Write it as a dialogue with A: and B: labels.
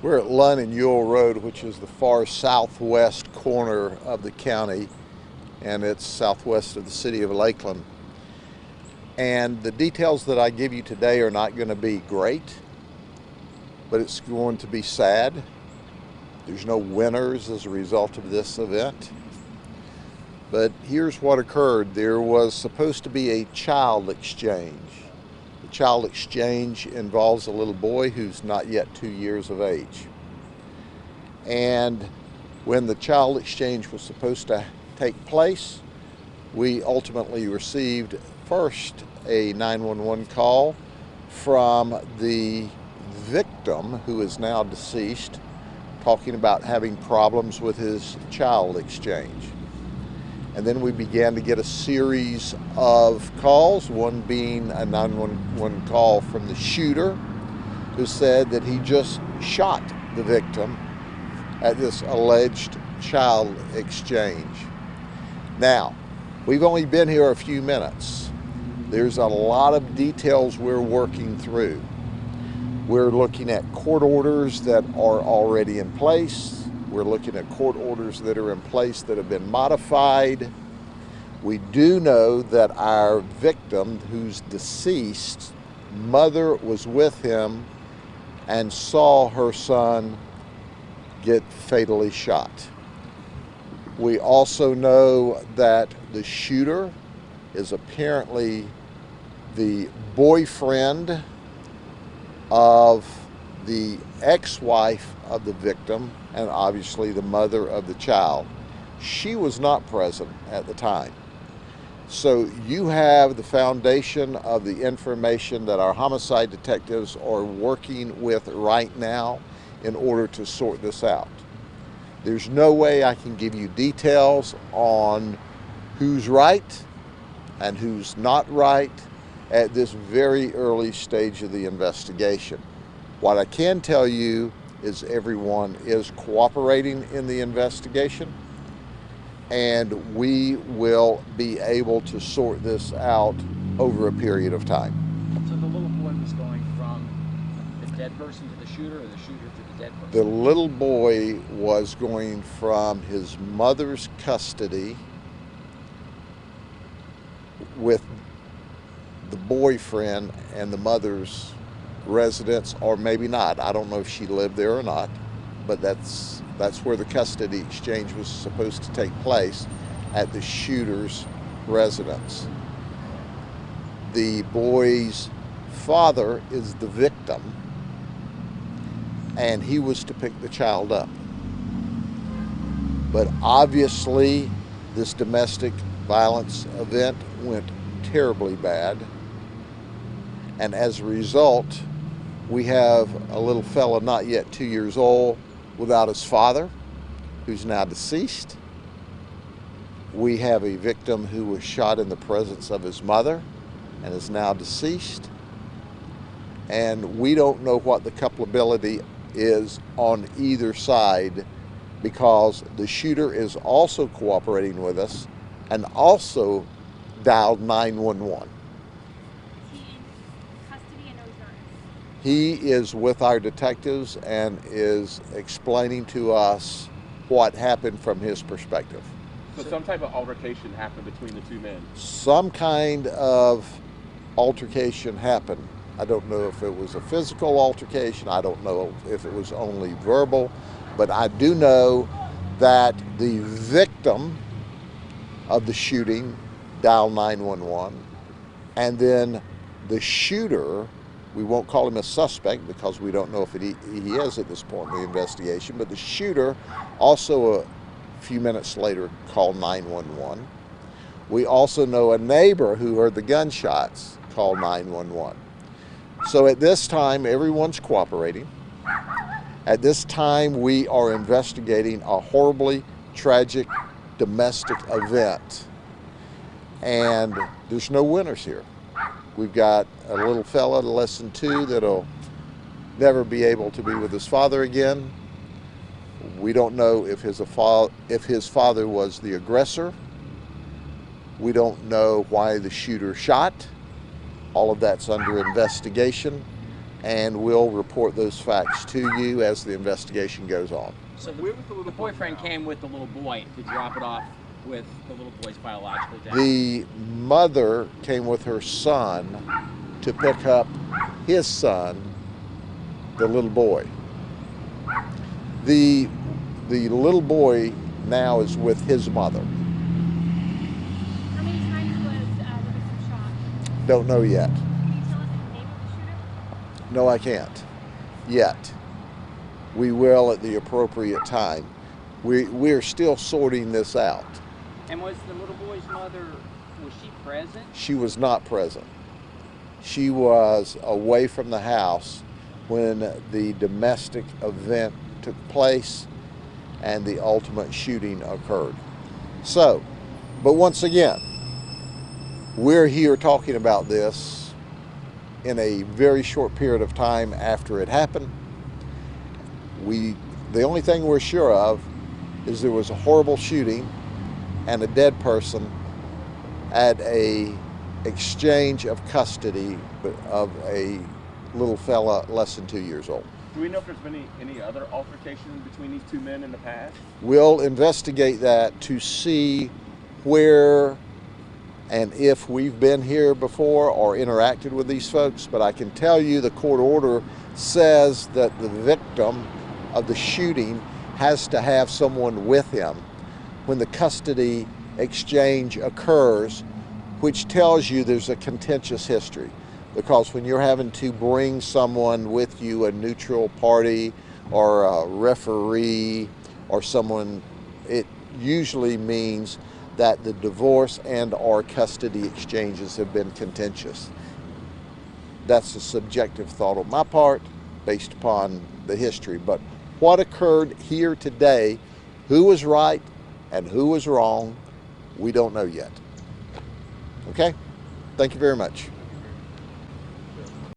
A: We're at Lunn and Ewell Road, which is the far southwest corner of the county, and it's southwest of the city of Lakeland. And the details that I give you today are not going to be great, but it's going to be sad. There's no winners as a result of this event. But here's what occurred. There was supposed to be a child exchange. The child exchange involves a little boy who's not yet 2 years of age. And when the child exchange was supposed to take place, we ultimately received first a 911 call from the victim, who is now deceased, talking about having problems with his child exchange. And then we began to get a series of calls, one being a 911 call from the shooter, who said that he just shot the victim at this alleged child exchange. Now, we've only been here a few minutes. There's a lot of details we're working through. We're looking at court orders that are already in place. We're looking at court orders that are in place that have been modified. We do know that our victim, who's deceased, mother was with him and saw her son get fatally shot. We also know that the shooter is apparently the boyfriend of the ex-wife of the victim, and obviously the mother of the child. She was not present at the time. So you have the foundation of the information that our homicide detectives are working with right now in order to sort this out. There's no way I can give you details on who's right and who's not right at this very early stage of the investigation. What I can tell you is everyone is cooperating in the investigation, and we will be able to sort this out over a period of time.
B: So the little boy was going from the dead person to the shooter, or the shooter to the dead person?
A: The little boy was going from his mother's custody with the boyfriend and the mother's residence, or maybe not. I don't know if she lived there or not, but that's where the custody exchange was supposed to take place, at the shooter's residence. The boy's father is the victim, and he was to pick the child up. But obviously, this domestic violence event went terribly bad, and as a result, we have a little fella not yet 2 years old without his father, who's now deceased. We have a victim who was shot in the presence of his mother and is now deceased. And we don't know what the culpability is on either side, because the shooter is also cooperating with us and also dialed 911. He is with our detectives and is explaining to us what happened from his perspective.
C: So some type of altercation happened between the two men?
A: Some kind of altercation happened. I don't know if it was a physical altercation. I don't know if it was only verbal, but I do know that the victim of the shooting dialed 911, and then the shooter, we won't call him a suspect because we don't know if he is at this point in the investigation, but the shooter also a few minutes later called 911. We also know a neighbor who heard the gunshots called 911. So at this time, everyone's cooperating. At this time, we are investigating a horribly tragic domestic event, and there's no winners here. We've got a little fella, less than 2, that'll never be able to be with his father again. We don't know if his father was the aggressor. We don't know why the shooter shot. All of that's under investigation. and we'll report those facts to you as the investigation goes on.
B: So the boyfriend came with the little boy to drop it off with the little boy's biological dad.
A: The mother came with her son to pick up his son, the little boy. The little boy now is with his mother.
D: How many times was the victim shot?
A: Don't know yet.
D: Can you tell us the name of the shooter?
A: No, I can't yet. We will at the appropriate time. We're still sorting this out.
B: And was the little boy's mother, was she present?
A: She was not present. She was away from the house when the domestic event took place and the ultimate shooting occurred. So, but once again, we're here talking about this in a very short period of time after it happened. The only thing we're sure of is there was a horrible shooting and a dead person at a exchange of custody of a little fella less than 2 years old.
C: Do we know if there's been any other altercation between these two men in the past?
A: We'll investigate that to see where and if we've been here before or interacted with these folks, but I can tell you the court order says that the victim of the shooting has to have someone with him when the custody exchange occurs, which tells you there's a contentious history. Because when you're having to bring someone with you, a neutral party or a referee or someone, it usually means that the divorce and or custody exchanges have been contentious. That's a subjective thought on my part based upon the history. But what occurred here today, who was right and who was wrong, we don't know yet. Okay? Thank you very much.